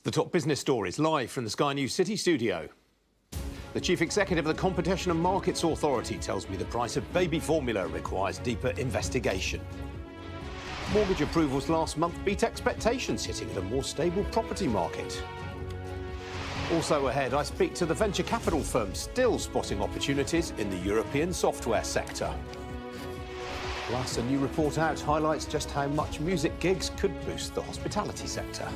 The top business stories live from the Sky News City studio. The chief executive of the Competition and Markets Authority tells me the price of baby formula requires deeper investigation. Mortgage approvals last month beat expectations, hitting at a more stable property market. Also ahead, I speak to the venture capital firm still spotting opportunities in the European software sector. Plus, a new report out highlights just how much music gigs could boost the hospitality sector.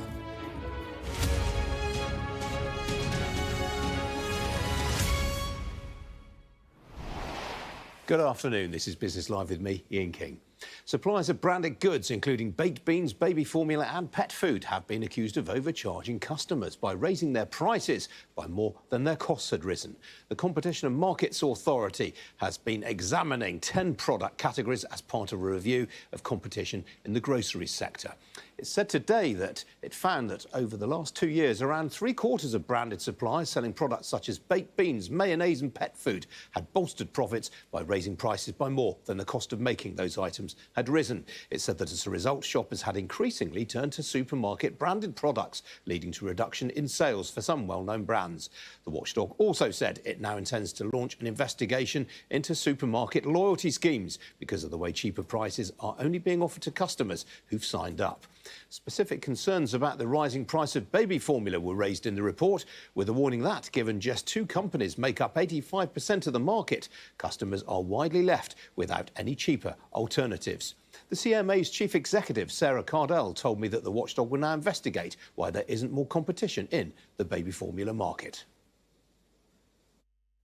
Good afternoon, this is Business Live with me, Ian King. Suppliers of branded goods, including baked beans, baby formula and pet food, have been accused of overcharging customers by raising their prices by more than their costs had risen. The Competition and Markets Authority has been examining 10 product categories as part of a review of competition in the groceries sector. It said today that it found that over the last 2 years, around 3/4 of branded suppliers selling products such as baked beans, mayonnaise and pet food had bolstered profits by raising prices by more than the cost of making those items had risen. It said that as a result, shoppers had increasingly turned to supermarket branded products, leading to a reduction in sales for some well-known brands. The watchdog also said it now intends to launch an investigation into supermarket loyalty schemes because of the way cheaper prices are only being offered to customers who've signed up. Specific concerns about the rising price of baby formula were raised in the report, with a warning that, given just 2 companies make up 85% of the market, customers are widely left without any cheaper alternatives. The CMA's chief executive, Sarah Cardell, told me that the watchdog will now investigate why there isn't more competition in the baby formula market.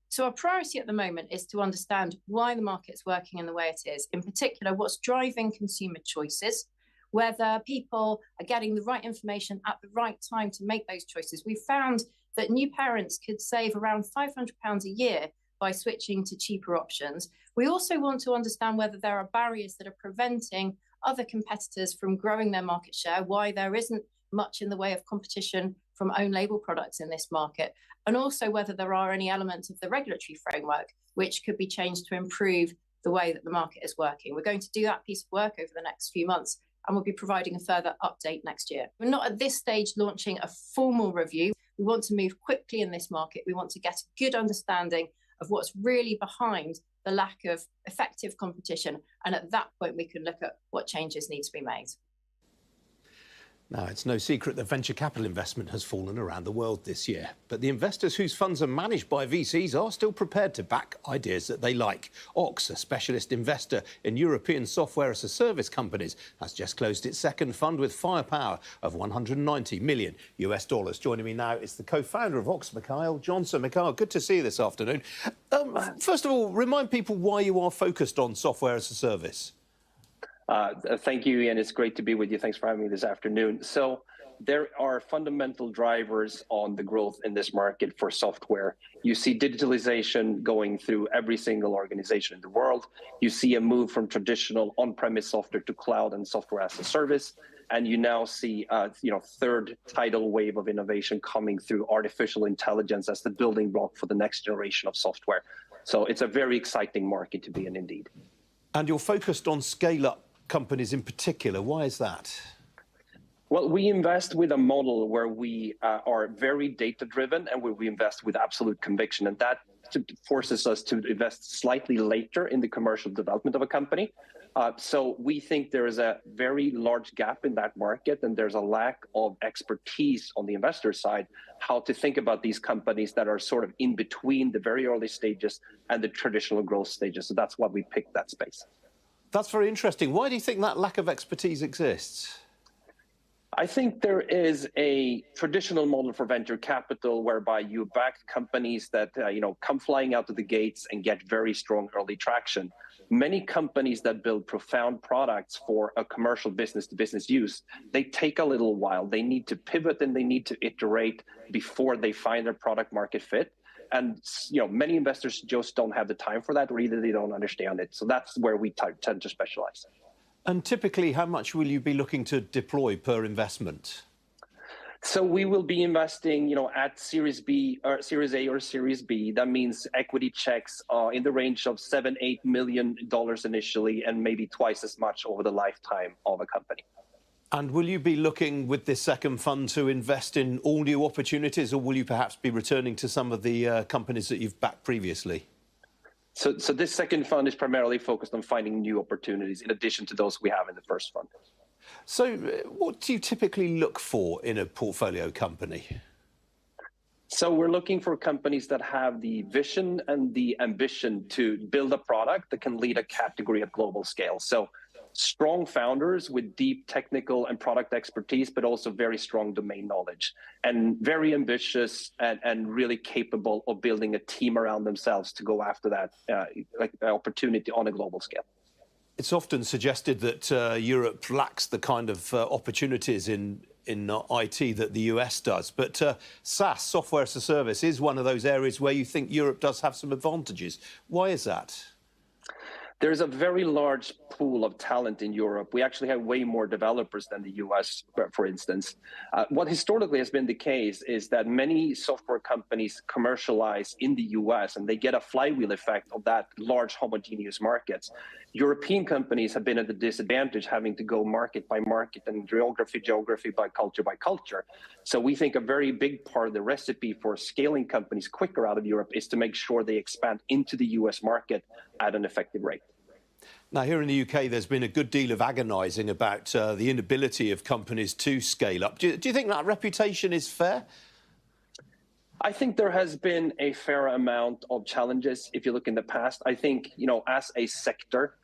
So our priority at the moment is to understand why the market's working in the way it is, in particular what's driving consumer choices, whether people are getting the right information at the right time to make those choices. We found that new parents could save around £500 a year by switching to cheaper options. We also want to understand whether there are barriers that are preventing other competitors from growing their market share, why there isn't much in the way of competition from own label products in this market, and also whether there are any elements of the regulatory framework which could be changed to improve the way that the market is working. We're going to do that piece of work over the next few months, and we'll be providing a further update next year. We're not at this stage launching a formal review. We want to move quickly in this market. We want to get a good understanding of what's really behind the lack of effective competition. And at that point, we can look at what changes need to be made. Now, it's no secret that venture capital investment has fallen around the world this year. But the investors whose funds are managed by VCs are still prepared to back ideas that they like. Ox, a specialist investor in European software-as-a-service companies, has just closed its second fund with firepower of $190 million. Joining me now is the co-founder of Ox, Mikhail Johnson. Mikhail, good to see you this afternoon. First of all, remind people why you are focused on software-as-a-service. Thank you, Ian. It's great to be with you. Thanks for having me this afternoon. So there are fundamental drivers on the growth in this market for software. You see digitalization going through every single organization in the world. You see a move from traditional on-premise software to cloud and software as a service. And you now see third tidal wave of innovation coming through artificial intelligence as the building block for the next generation of software. So it's a very exciting market to be in indeed. And you're focused on scale-up companies in particular. Why is that? Well, we invest with a model where we are very data-driven and where we invest with absolute conviction. And that forces us to invest slightly later in the commercial development of a company. So we think there is a very large gap in that market, and there's a lack of expertise on the investor side, how to think about these companies that are sort of in between the very early stages and the traditional growth stages. So that's why we picked that space. That's very interesting. Why do you think that lack of expertise exists? I think there is a traditional model for venture capital whereby you back companies that come flying out of the gates and get very strong early traction. Many companies that build profound products for a commercial business-to-business use, they take a little while. They need to pivot and they need to iterate before they find their product market fit. And many investors just don't have the time for that, or either they don't understand it. So that's where we tend to specialize. And typically, how much will you be looking to deploy per investment? So we will be investing, at Series B or Series A or Series B. That means equity checks in the range of $7-8 million initially, and maybe twice as much over the lifetime of a company. And will you be looking with this second fund to invest in all new opportunities, or will you perhaps be returning to some of the companies that you've backed previously? So this second fund is primarily focused on finding new opportunities in addition to those we have in the first fund. So what do you typically look for in a portfolio company? So we're looking for companies that have the vision and the ambition to build a product that can lead a category at global scale. So strong founders with deep technical and product expertise, but also very strong domain knowledge, and very ambitious and really capable of building a team around themselves to go after that opportunity on a global scale. It's often suggested that Europe lacks the kind of opportunities in IT that the US does. But SaaS, software as a service, is one of those areas where you think Europe does have some advantages. Why is that? There's a very large pool of talent in Europe. We actually have way more developers than the US, for instance. What historically has been the case is that many software companies commercialize in the US and they get a flywheel effect of that large homogeneous markets. European companies have been at a disadvantage, having to go market by market and geography by culture. So we think a very big part of the recipe for scaling companies quicker out of Europe is to make sure they expand into the US market at an effective rate. Now, here in the UK, there's been a good deal of agonising about the inability of companies to scale up. Do you think that reputation is fair? I think there has been a fair amount of challenges if you look in the past. I think, as a sector,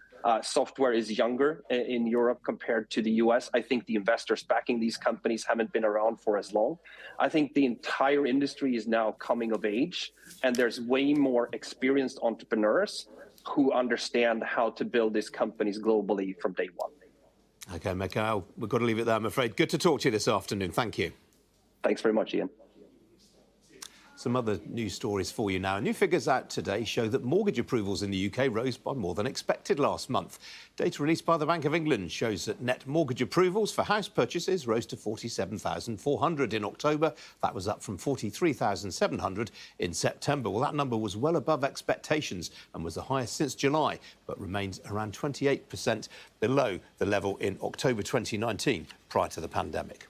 software is younger in Europe compared to the US. I think the investors backing these companies haven't been around for as long. I think the entire industry is now coming of age, and there's way more experienced entrepreneurs who understand how to build these companies globally from day one. OK, Mikhail, we've got to leave it there, I'm afraid. Good to talk to you this afternoon. Thank you. Thanks very much, Ian. Some other news stories for you now. New figures out today show that mortgage approvals in the UK rose by more than expected last month. Data released by the Bank of England shows that net mortgage approvals for house purchases rose to 47,400 in October. That was up from 43,700 in September. Well, that number was well above expectations and was the highest since July, but remains around 28% below the level in October 2019, prior to the pandemic.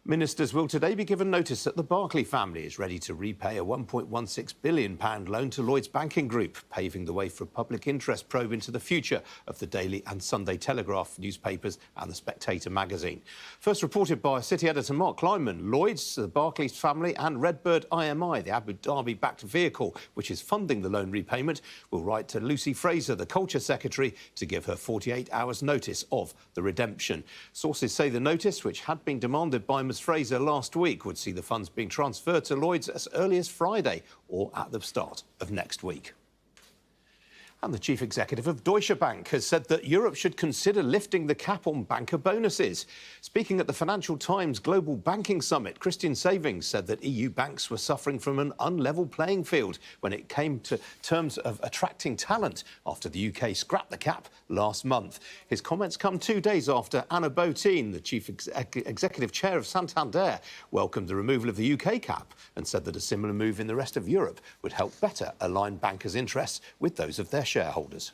Ministers will today be given notice that the Barclay family is ready to repay a £1.16 billion loan to Lloyds Banking Group, paving the way for a public interest probe into the future of the Daily and Sunday Telegraph newspapers and the Spectator magazine. First reported by City editor Mark Kleinman, Lloyds, the Barclays family and Redbird IMI, the Abu Dhabi-backed vehicle which is funding the loan repayment, will write to Lucy Fraser, the Culture Secretary, to give her 48 hours notice of the redemption. Sources say the notice, which had been demanded by Ms Fraser last week, would see the funds being transferred to Lloyds as early as Friday or at the start of next week. And the chief executive of Deutsche Bank has said that Europe should consider lifting the cap on banker bonuses. Speaking at the Financial Times Global Banking Summit, Christian Savings said that EU banks were suffering from an unlevel playing field when it came to terms of attracting talent after the UK scrapped the cap last month. His comments come 2 days after Anna Botín, the chief executive chair of Santander, welcomed the removal of the UK cap and said that a similar move in the rest of Europe would help better align bankers' interests with those of their shareholders.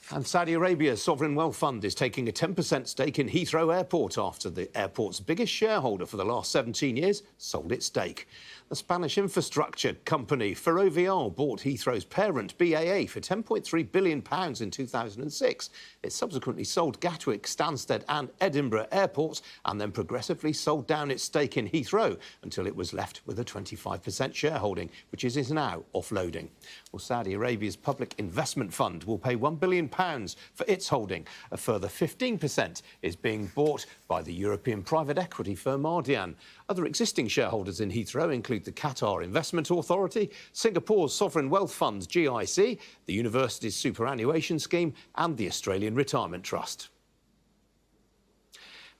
And Saudi Arabia's sovereign wealth fund is taking a 10% stake in Heathrow Airport after the airport's biggest shareholder for the last 17 years sold its stake. The Spanish infrastructure company Ferrovial bought Heathrow's parent BAA for £10.3 billion in 2006. It subsequently sold Gatwick, Stansted and Edinburgh airports and then progressively sold down its stake in Heathrow until it was left with a 25% shareholding, which it is now offloading. Well, Saudi Arabia's public investment fund will pay £1 billion for its holding. A further 15% is being bought by the European private equity firm Ardian. Other existing shareholders in Heathrow include the Qatar Investment Authority, Singapore's sovereign wealth fund GIC, the university's superannuation scheme and the Australian Retirement Trust.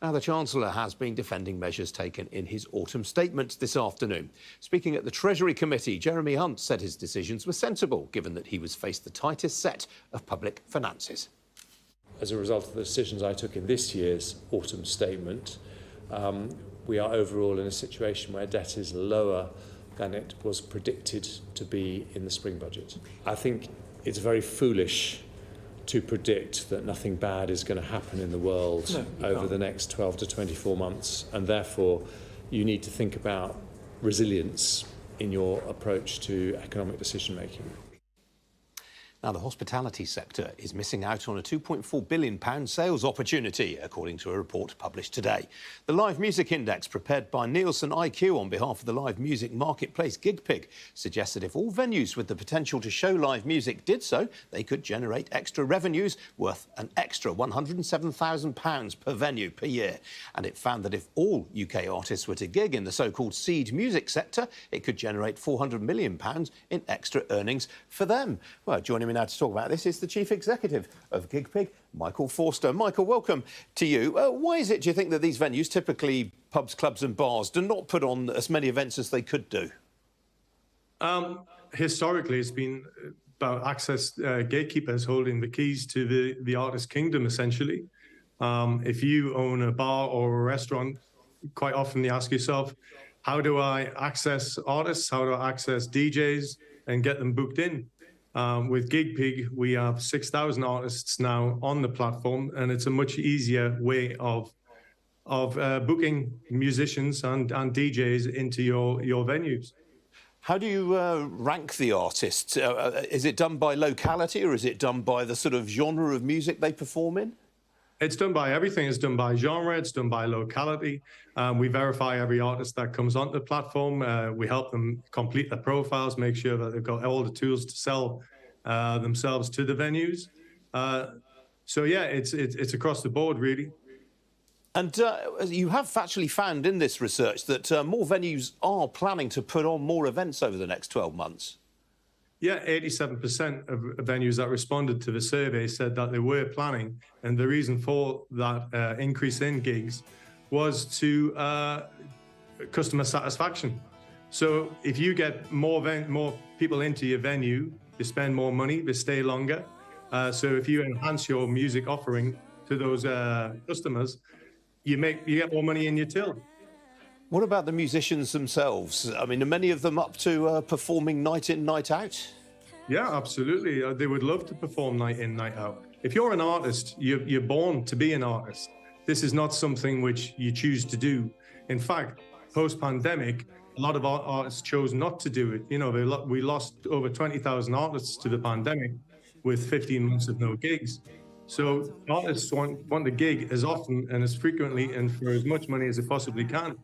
Now, the Chancellor has been defending measures taken in his autumn statement this afternoon. Speaking at the Treasury Committee, Jeremy Hunt said his decisions were sensible, given that he was faced the tightest set of public finances. As a result of the decisions I took in this year's autumn statement, we are overall in a situation where debt is lower than it was predicted to be in the spring budget. I think it's very foolish to predict that nothing bad is going to happen in the world over the next 12 to 24 months, and therefore you need to think about resilience in your approach to economic decision making. Now, the hospitality sector is missing out on a £2.4 billion sales opportunity, according to a report published today. The Live Music Index, prepared by Nielsen IQ on behalf of the live music marketplace GigPig, suggests that if all venues with the potential to show live music did so, they could generate extra revenues worth an extra £107,000 per venue per year. And it found that if all UK artists were to gig in the so-called seed music sector, it could generate £400 million in extra earnings for them. Well, joining me now to talk about this is the Chief Executive of GigPig, Michael Forster. Michael, welcome to you. Why is it, do you think, that these venues, typically pubs, clubs and bars, do not put on as many events as they could do? Historically, it's been about access, gatekeepers holding the keys to the artist kingdom, essentially. If you own a bar or a restaurant, quite often you ask yourself, how do I access artists? How do I access DJs and get them booked in? With GigPig, we have 6,000 artists now on the platform, and it's a much easier way of booking musicians and DJs into your venues. How do you rank the artists? Is it done by locality, or is it done by the sort of genre of music they perform in? It's done by everything. It's done by genre. It's done by locality. We verify every artist that comes onto the platform. We help them complete their profiles, make sure that they've got all the tools to sell themselves to the venues. So yeah, it's across the board, really. And you have actually found in this research that more venues are planning to put on more events over the next 12 months. Yeah, 87% of venues that responded to the survey said that they were planning, and the reason for that increase in gigs was to customer satisfaction. So if you get more people into your venue, they spend more money, they stay longer. So if you enhance your music offering to those customers, you get more money in your till. What about the musicians themselves? I mean, are many of them up to performing night in, night out? Yeah, absolutely. They would love to perform night in, night out. If you're an artist, you're born to be an artist. This is not something which you choose to do. In fact, post-pandemic, a lot of artists chose not to do it. You know, we lost over 20,000 artists to the pandemic with 15 months of no gigs. So artists want to gig as often and as frequently and for as much money as they possibly can.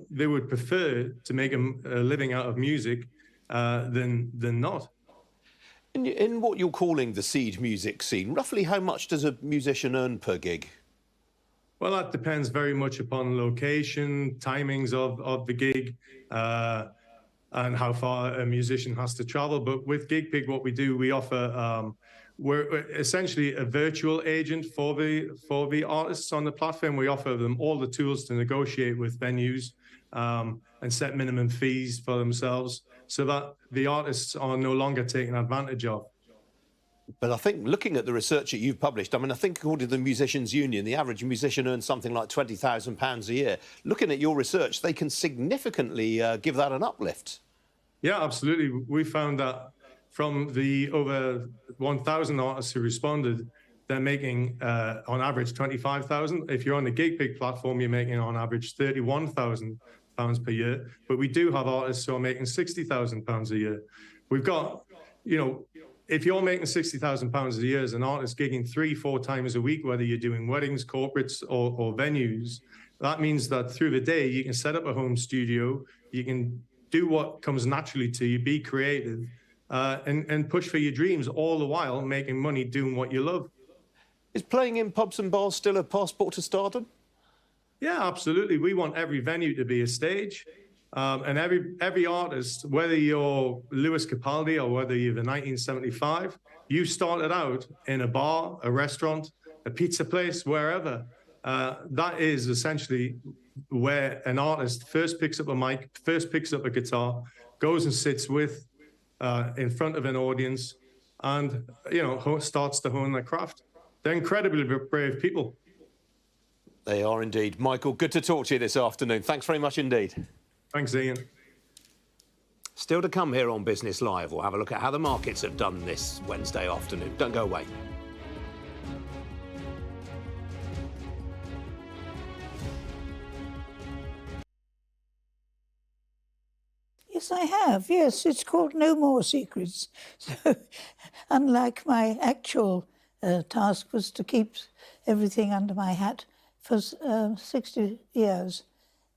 They would prefer to make a living out of music than not. In what you're calling the seed music scene, roughly how much does a musician earn per gig? Well, that depends very much upon location, timings of the gig, and how far a musician has to travel. But with GigPig, what we do, we offer, we're essentially a virtual agent for the artists on the platform. We offer them all the tools to negotiate with venues and set minimum fees for themselves so that the artists are no longer taken advantage of. But I think looking at the research that you've published, I mean, I think according to the Musicians' Union, the average musician earns something like £20,000 a year. Looking at your research, they can significantly give that an uplift. Yeah, absolutely. We found that from the over 1,000 artists who responded, they're making on average 25,000. If you're on the GigPig platform, you're making on average £31,000 per year. But we do have artists who are making £60,000 a year. We've got, you know, if you're making £60,000 a year as an artist gigging 3-4 times a week, whether you're doing weddings, corporates or venues, that means that through the day, you can set up a home studio, you can do what comes naturally to you, be creative, and push for your dreams, all the while making money doing what you love. Is playing in pubs and bars still a passport to stardom? Yeah, absolutely. We want every venue to be a stage. And every artist, whether you're Lewis Capaldi or whether you're the 1975, you started out in a bar, a restaurant, a pizza place, wherever. That is essentially where an artist first picks up a mic, first picks up a guitar, goes and sits in front of an audience, and starts to hone their craft. They're incredibly brave people. They are indeed. Michael, good to talk to you this afternoon. Thanks very much indeed. Thanks, Ian. Still to come here on Business Live. We'll have a look at how the markets have done this Wednesday afternoon. Don't go away. Yes, I have. Yes, it's called No More Secrets. So, unlike my actual task was to keep everything under my hat for 60 years.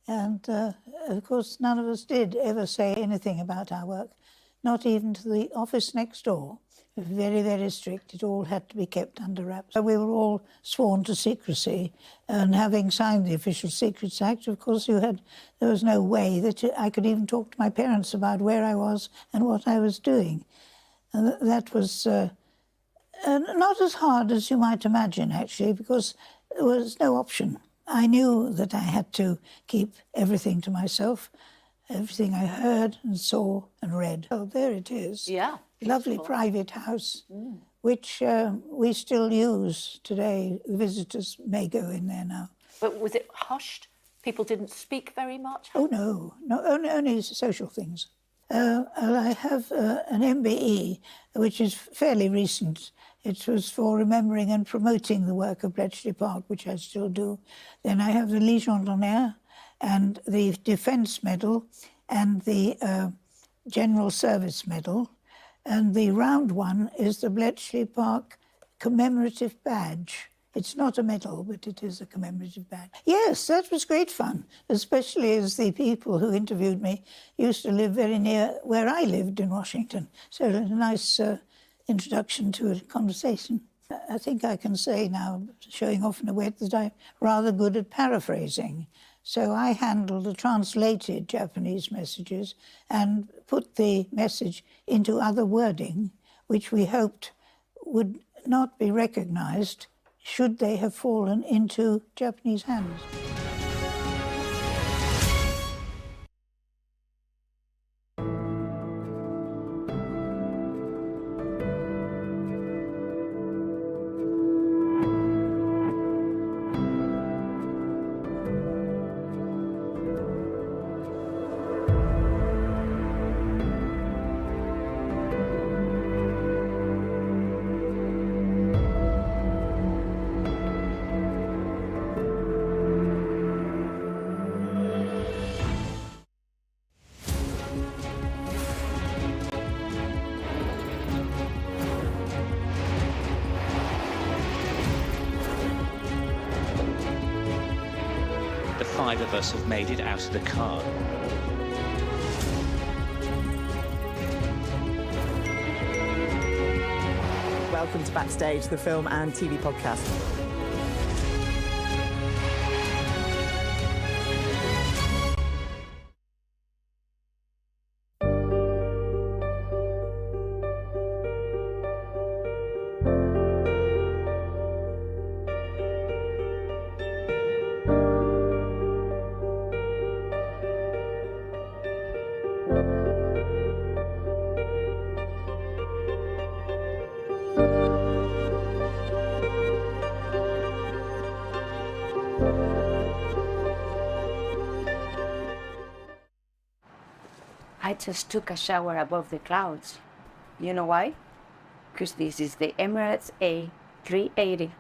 And, of course, none of us did ever say anything about our work, not even to the office next door. Very, very strict. It all had to be kept under wraps. We were all sworn to secrecy, and having signed the Official Secrets Act, of course, there was no way that I could even talk to my parents about where I was and what I was doing. And that was not as hard as you might imagine, actually, because there was no option. I knew that I had to keep everything to myself, everything I heard and saw and read. Oh, there it is. Yeah. Lovely private house, which we still use today. The visitors may go in there now. But was it hushed? People didn't speak very much? Oh, no, only social things. I have an MBE, which is fairly recent. It was for remembering and promoting the work of Bletchley Park, which I still do. Then I have the Légion d'honneur and the Defence Medal and the General Service Medal. And the round one is the Bletchley Park commemorative badge. It's not a medal, but it is a commemorative badge. Yes, that was great fun, especially as the people who interviewed me used to live very near where I lived in Washington. So a nice introduction to a conversation. I think I can say now, showing off in a way, that I'm rather good at paraphrasing. So I handle the translated Japanese messages and put the message into other wording, which we hoped would not be recognised should they have fallen into Japanese hands. The 5 of us have made it out of the car. Welcome to Backstage, the film and TV podcast. I just took a shower above the clouds. You know why? Because this is the Emirates A380.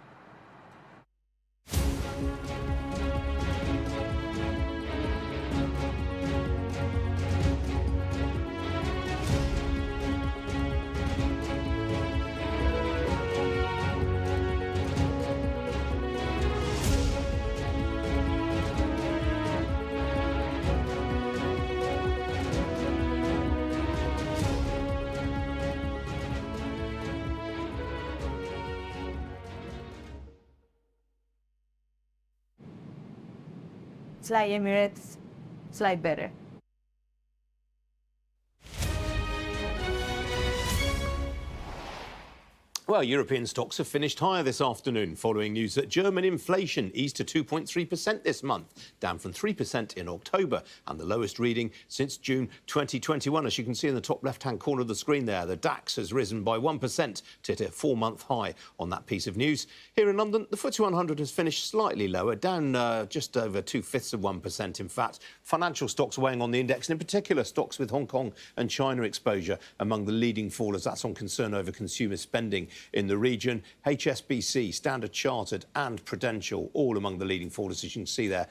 It's like Emirates, it's like better. Well, European stocks have finished higher this afternoon following news that German inflation eased to 2.3% this month, down from 3% in October and the lowest reading since June 2021. As you can see in the top left-hand corner of the screen there, the DAX has risen by 1% to hit a 4-month high on that piece of news. Here in London, the FTSE 100 has finished slightly lower, down just over 0.2%, in fact. Financial stocks weighing on the index, and in particular stocks with Hong Kong and China exposure among the leading fallers. That's on concern over consumer spending in the region. HSBC, Standard Chartered and Prudential, all among the leading fallers, as you can see there.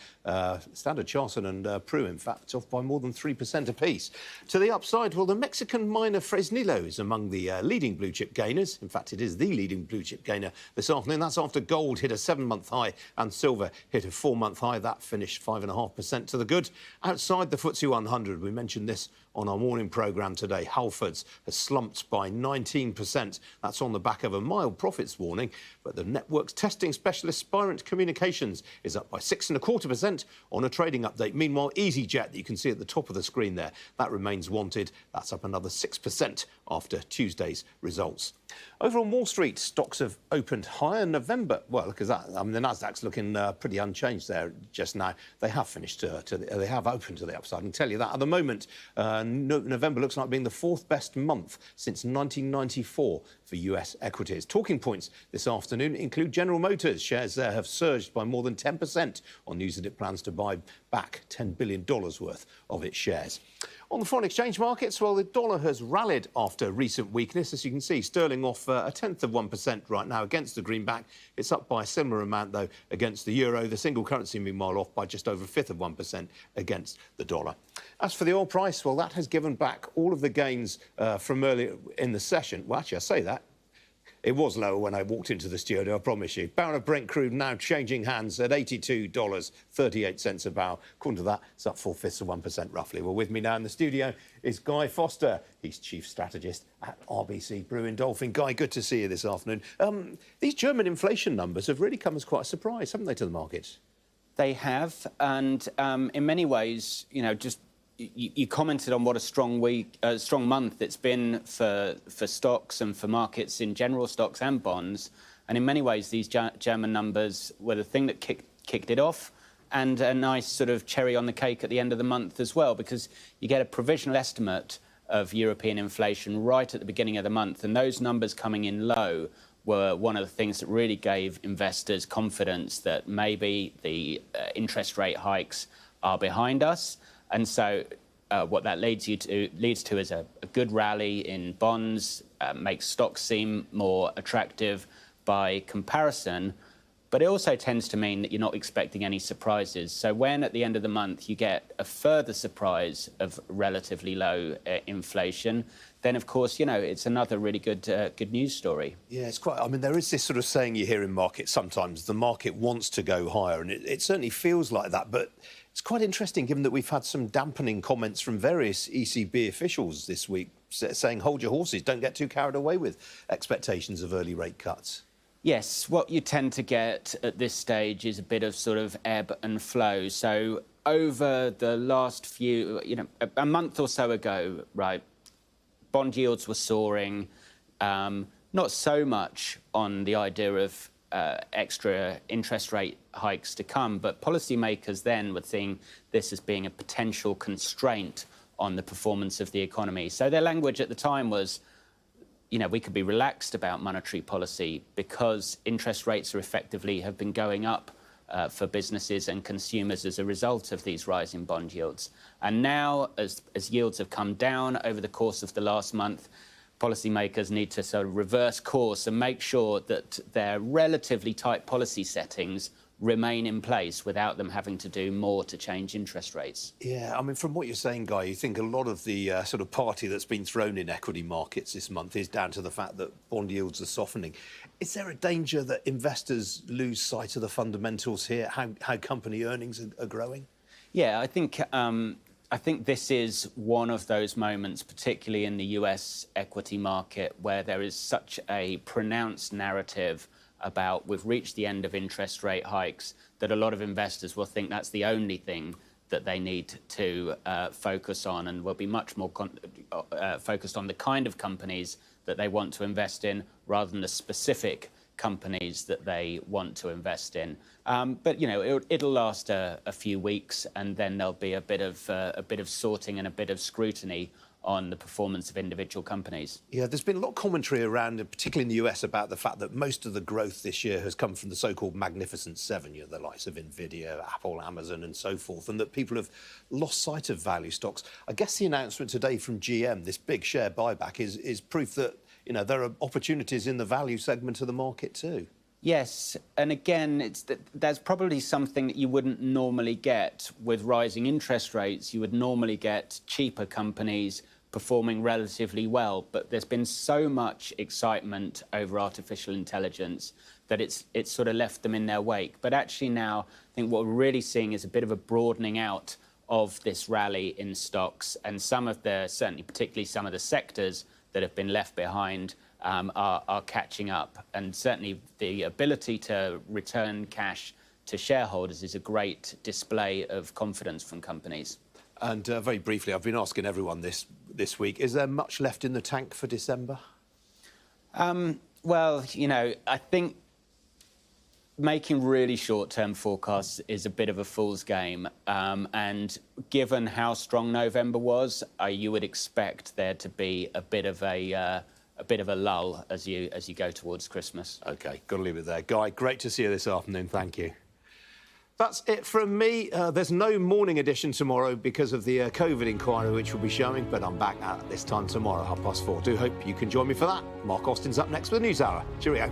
Standard Chartered and Pru, in fact, off by more than 3% apiece. To the upside, well, the Mexican miner Fresnillo is among the leading blue chip gainers. In fact, it is the leading blue chip gainer this afternoon. That's after gold hit a 7-month high and silver hit a 4-month high. That finished 5.5% to the good. Outside the FTSE 100, we mentioned this on our morning programme today, Halfords has slumped by 19%. That's on the back of a mild profits warning, but the network's testing specialist Spirent Communications is up by 6.25% on a trading update. Meanwhile, EasyJet, that you can see at the top of the screen there, that remains wanted. That's up another 6% after Tuesday's results. Over on Wall Street, stocks have opened higher in November. Well, look at that. I mean, the Nasdaq's looking pretty unchanged there just now. They have finished they have opened to the upside. I can tell you that at the moment. November looks like being the 4th best month since 1994 for US equities. Talking points this afternoon include General Motors. Shares there have surged by more than 10% on news that it plans to buy back $10 billion worth of its shares. On the foreign exchange markets, well, the dollar has rallied after recent weakness. As you can see, sterling off 0.1% right now against the greenback. It's up by a similar amount, though, against the euro. The single currency, meanwhile, off by just over 1/5% against the dollar. As for the oil price, well, that has given back all of the gains from earlier in the session. Well, actually, I say that. It was lower when I walked into the studio, I promise you. Barrel of Brent crude now changing hands at $82.38 a barrel. According to that, it's up 4/5% roughly. Well, with me now in the studio is Guy Foster. He's Chief Strategist at RBC Brewing Dolphin. Guy, good to see you this afternoon. These German inflation numbers have really come as quite a surprise, haven't they, to the markets? They have, and in many ways, you know, you commented on what a strong month it's been for stocks and for markets in general, stocks and bonds. And in many ways, these German numbers were the thing that kicked it off, and a nice sort of cherry on the cake at the end of the month as well, because you get a provisional estimate of European inflation right at the beginning of the month, and those numbers coming in low were one of the things that really gave investors confidence that maybe the interest rate hikes are behind us. And so what that leads to is a good rally in bonds, makes stocks seem more attractive by comparison, but it also tends to mean that you're not expecting any surprises. So when at the end of the month you get a further surprise of relatively low inflation, then of course, you know, it's another really good news story. Yeah, it's quite. I mean, there is this sort of saying you hear in markets sometimes: the market wants to go higher, and it certainly feels like that. But it's quite interesting, given that we've had some dampening comments from various ECB officials this week, saying hold your horses, don't get too carried away with expectations of early rate cuts. Yes, what you tend to get at this stage is a bit of sort of ebb and flow. So over the last few, you know, a month or so ago, right, bond yields were soaring, not so much on the idea of extra interest rate hikes to come, but policymakers then were seeing this as being a potential constraint on the performance of the economy. So their language at the time was, you know, we could be relaxed about monetary policy because interest rates are effectively have been going up for businesses and consumers as a result of these rising bond yields. And now, as yields have come down over the course of the last month, policymakers need to sort of reverse course and make sure that their relatively tight policy settings remain in place without them having to do more to change interest rates. Yeah, I mean, from what you're saying, Guy, you think a lot of the sort of party that's been thrown in equity markets this month is down to the fact that bond yields are softening. Is there a danger that investors lose sight of the fundamentals here, how company earnings are growing? Yeah, I think this is one of those moments, particularly in the US equity market, where there is such a pronounced narrative about we've reached the end of interest rate hikes that a lot of investors will think that's the only thing that they need to focus on, and will be much more focused on the kind of companies that they want to invest in rather than the specific companies that they want to invest in. But you know, it'll last a few weeks, and then there'll be a bit of sorting and a bit of scrutiny on the performance of individual companies. Yeah, there's been a lot of commentary around, particularly in the US, about the fact that most of the growth this year has come from the so-called Magnificent Seven, you know, the likes of Nvidia, Apple, Amazon and so forth, and that people have lost sight of value stocks. I guess the announcement today from GM, this big share buyback, is proof that you know, there are opportunities in the value segment of the market too. Yes, and again, there's probably something that you wouldn't normally get with rising interest rates. You would normally get cheaper companies performing relatively well, but there's been so much excitement over artificial intelligence that it's sort of left them in their wake. But actually now, I think what we're really seeing is a bit of a broadening out of this rally in stocks, and certainly particularly some of the sectors that have been left behind are catching up. And certainly the ability to return cash to shareholders is a great display of confidence from companies. And very briefly, I've been asking everyone this week, is there much left in the tank for December? Well, you know, I think making really short-term forecasts is a bit of a fool's game. And given how strong November was, you would expect there to be a bit of a lull as you go towards Christmas. OK, got to leave it there. Guy, great to see you this afternoon. Thank you. That's it from me. There's no morning edition tomorrow because of the COVID inquiry, which will be showing, but I'm back at this time tomorrow, 4:30. Do hope you can join me for that. Mark Austin's up next with the News Hour. Cheerio.